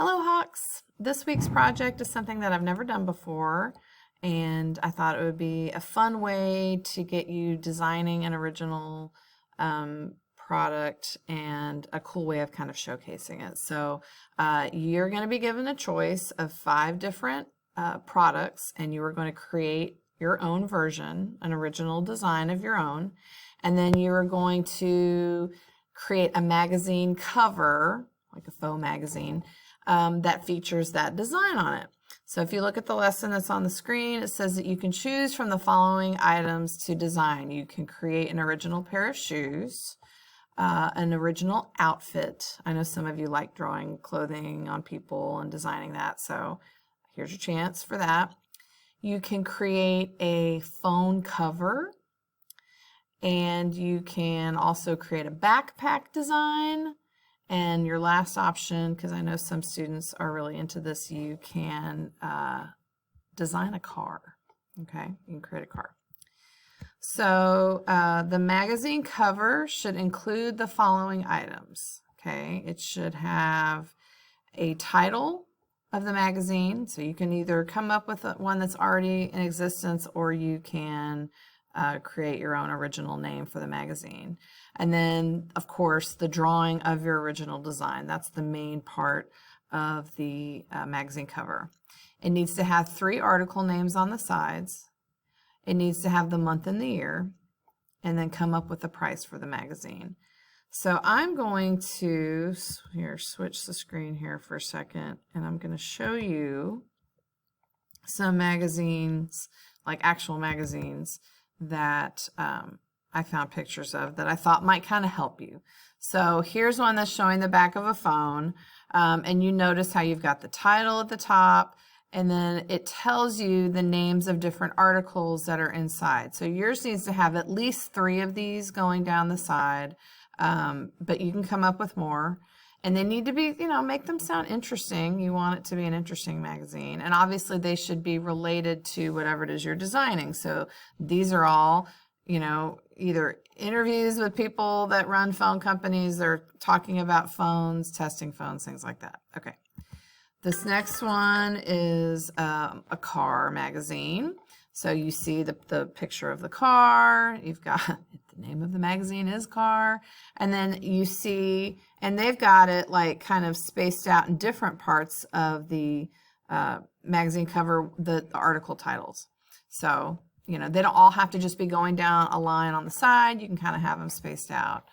Hello Hawks! This week's project is something that I've never done before, and I thought it would be a fun way to get you designing an original product and a cool way of kind of showcasing it. So you're going to be given a choice of 5 different products, and you are going to create your own version, an original design of your own, and then you are going to create a magazine cover, like a faux magazine, that features that design on it. So if you look at the lesson that's on the screen, it says that you can choose from the following items to design. You can create an original pair of shoes, an original outfit. I know some of you like drawing clothing on people and designing that, so here's your chance for that. You can create a phone cover, and you can also create a backpack design. And your last option, because I know some students are really into this, you can design a car. Okay, you can create a car. So the magazine cover should include the following items. Okay, it should have a title of the magazine. So you can either come up with one that's already in existence, or you can create your own original name for the magazine. And then, of course, the drawing of your original design. That's the main part of the magazine cover. It needs to have 3 article names on the sides. It needs to have the month and the year, and then come up with a price for the magazine. So I'm going to switch the screen here for a second, and I'm going to show you some magazines, like actual magazines, that I found pictures of that I thought might kind of help you. So here's one that's showing the back of a phone, and you notice how you've got the title at the top, and then it tells you the names of different articles that are inside. So yours needs to have at least 3 of these going down the side, but you can come up with more. And they need to be, make them sound interesting. You want it to be an interesting magazine. And obviously they should be related to whatever it is you're designing. So these are all, either interviews with people that run phone companies. They're talking about phones, testing phones, things like that. Okay. This next one is a car magazine. So you see the picture of the car. You've got the name of the magazine is Car. And then you see, and they've got it like kind of spaced out in different parts of the magazine cover, the article titles. So, they don't all have to just be going down a line on the side. You can kind of have them spaced out.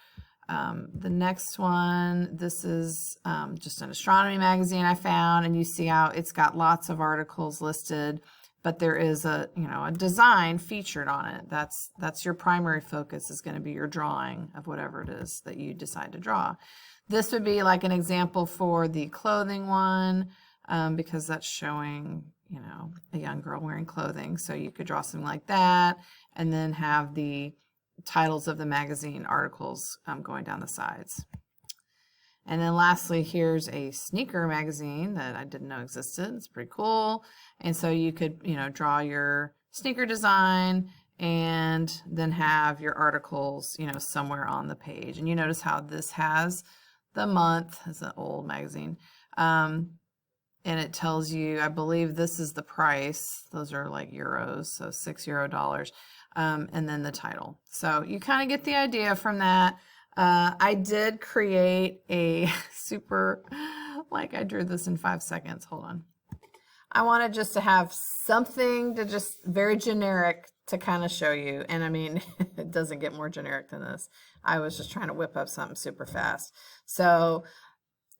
The next one, this is just an astronomy magazine I found, and you see how it's got lots of articles listed, but there is a design featured on it. That's your primary focus, is going to be your drawing of whatever it is that you decide to draw. This would be like an example for the clothing one, because that's showing a young girl wearing clothing. So you could draw something like that, and then have the titles of the magazine articles going down the sides. And then lastly, here's a sneaker magazine that I didn't know existed. It's pretty cool. And so you could, draw your sneaker design and then have your articles, somewhere on the page. And you notice how this has the month. It's an old magazine. And it tells you, I believe this is the price. Those are like euros, so €6. And then the title. So you kind of get the idea from that. I did create a I drew this in 5 seconds. Hold on. I wanted just to have something to just very generic to kind of show you. And I mean, it doesn't get more generic than this. I was just trying to whip up something super fast. So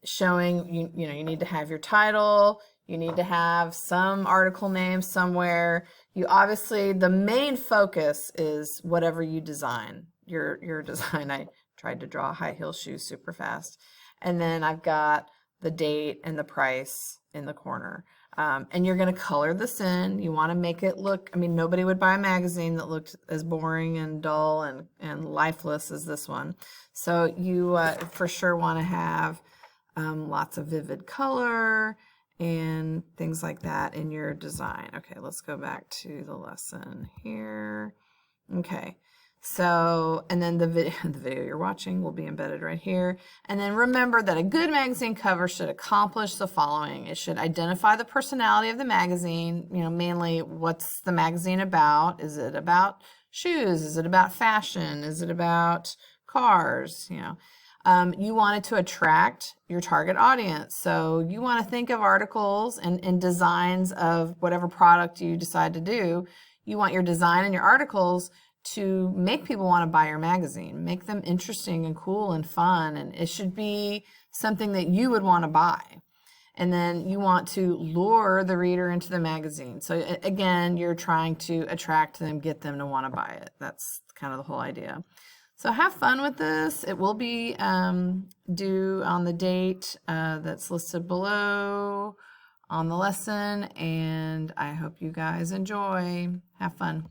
showing, you need to have your title. You need to have some article name somewhere. You obviously, the main focus is whatever you design, your design. I tried to draw high heel shoes super fast. And then I've got the date and the price in the corner. And you're going to color this in. You want to make it look, nobody would buy a magazine that looked as boring and dull and lifeless as this one. So you for sure want to have lots of vivid color and things like that in your design. Okay, let's go back to the lesson here. Okay, So, and then the video, the video you're watching will be embedded right here. And then remember that a good magazine cover should accomplish the following. It should identify the personality of the magazine, mainly what's the magazine about? Is it about shoes? Is it about fashion? Is it about cars? You want it to attract your target audience. So you want to think of articles and designs of whatever product you decide to do. You want your design and your articles to make people want to buy your magazine, make them interesting and cool and fun. And it should be something that you would want to buy. And then you want to lure the reader into the magazine. So again, you're trying to attract them, get them to want to buy it. That's kind of the whole idea. So have fun with this. It will be due on the date that's listed below on the lesson. And I hope you guys enjoy. Have fun.